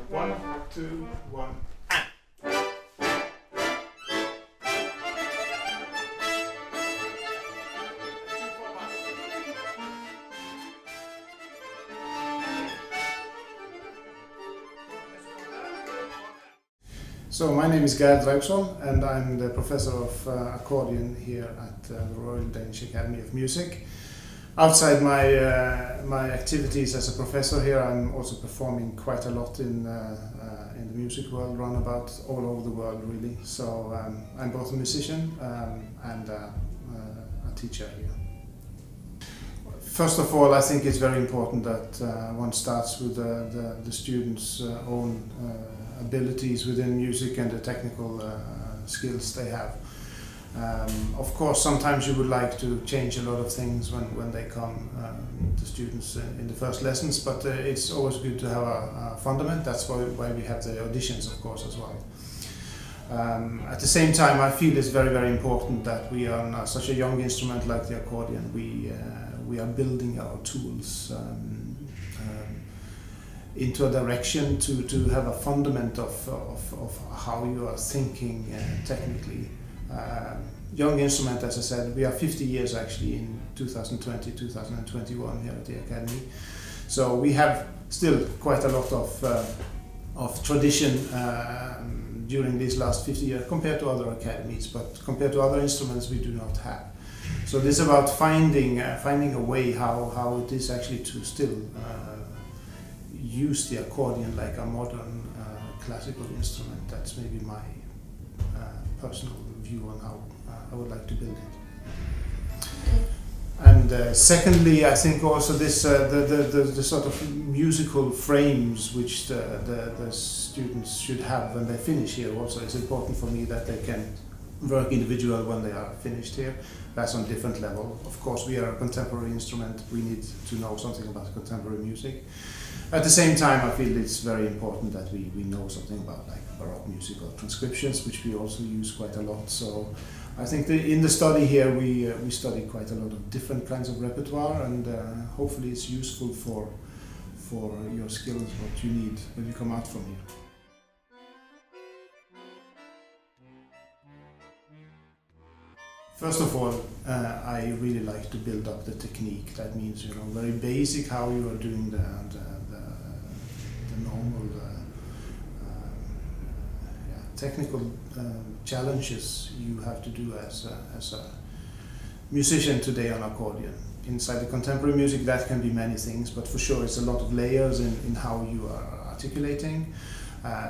1, 2, 1. So my name is Geir Draugsvoll and I'm the Professor of Accordion here at the Royal Danish Academy of Music. Outside my activities as a professor here, I'm also performing quite a lot in the music world, roundabout all over the world really. So I'm both a musician and a teacher here. First of all, I think it's very important that one starts with the students' own abilities within music and the technical skills they have. Of course, sometimes you would like to change a lot of things when they come, the students in the first lessons, but it's always good to have a fundament. That's why we have the auditions, of course, as well. At the same time, I feel it's very, very important that we are on such a young instrument like the accordion. We are building our tools into a direction to have a fundament of how you are thinking technically. Young instrument, as I said, we are 50 years actually in 2020, 2021 here at the Academy. So we have still quite a lot of tradition during these last 50 years compared to other academies, but compared to other instruments we do not have. So this is about finding a way how it is actually to still use the accordion like a modern classical instrument. That's maybe my personal view on how I would like to build it. And secondly, I think also this the sort of musical frames which the students should have when they finish here also is important for me, that they can work individual when they are finished here. That's on different level. Of course, we are a contemporary instrument. We need to know something about contemporary music. At the same time, I feel it's very important that we know something about like Baroque music or transcriptions, which we also use quite a lot. So I think in the study here we study quite a lot of different kinds of repertoire, and hopefully it's useful for your skills, what you need when you come out from here. First of all, I really like to build up the technique. That means, you know, very basic how you are doing the normal technical challenges you have to do as a musician today on accordion. Inside the contemporary music, that can be many things, but for sure it's a lot of layers in how you are articulating.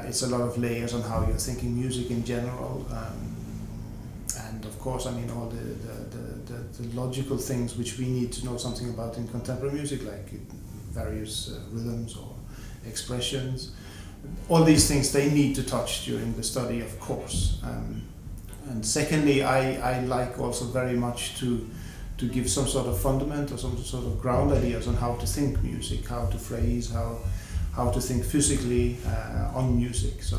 It's a lot of layers on how you're thinking music in general. And of course, I mean, all the logical things which we need to know something about in contemporary music, like various rhythms or expressions. All these things they need to touch during the study, of course. And secondly, I like also very much to give some sort of fundament or some sort of ground ideas on how to think music, how to phrase, how to think physically on music. So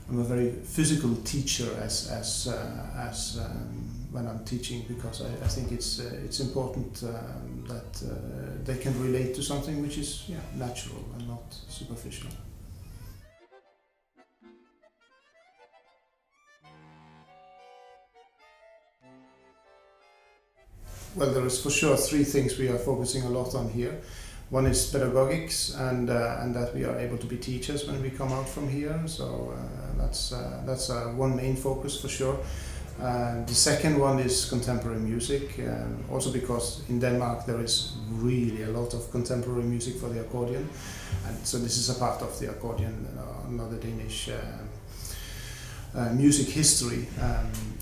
I'm a very physical teacher as when I'm teaching, because I think it's important that they can relate to something which is natural and not superficial. Well, there is for sure three things we are focusing a lot on here. One is pedagogics, and that we are able to be teachers when we come out from here. So that's one main focus for sure. The second one is contemporary music, also because in Denmark there is really a lot of contemporary music for the accordion, and so this is a part of the accordion, another Danish music history.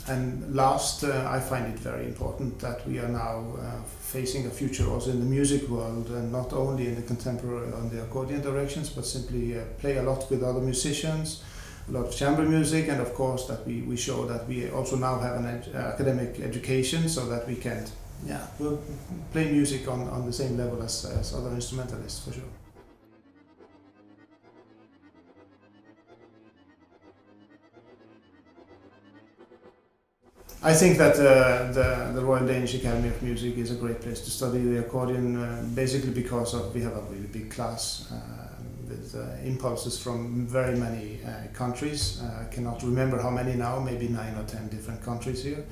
And last, I find it very important that we are now facing a future also in the music world, and not only in the contemporary on the accordion directions, but simply play a lot with other musicians, a lot of chamber music, and of course that we show that we also now have an academic education, so that we can we'll play music on the same level as other instrumentalists, for sure. I think that the Royal Danish Academy of Music is a great place to study the accordion, basically because we have a really big class. with impulses from very many countries. I cannot remember how many now, maybe 9 or 10 different countries here.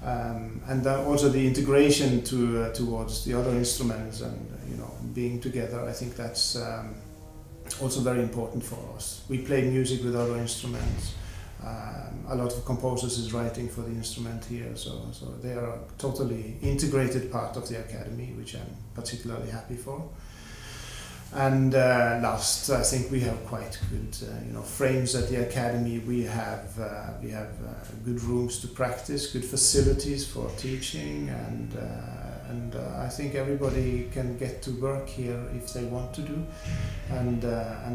And also the integration towards the other instruments and being together. I think that's also very important for us. We play music with other instruments. A lot of composers is writing for the instrument here, so they are a totally integrated part of the academy, which I'm particularly happy for. And last, I think we have quite good frames at the academy. We have good rooms to practice, good facilities for teaching, and I think everybody can get to work here if they want to do, and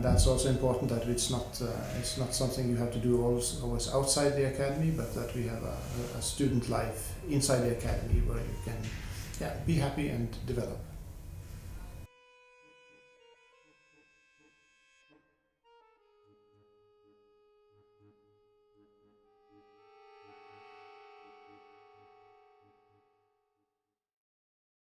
that's also important, that it's not something you have to do always outside the academy, but that we have a student life inside the academy where you can be happy and develop.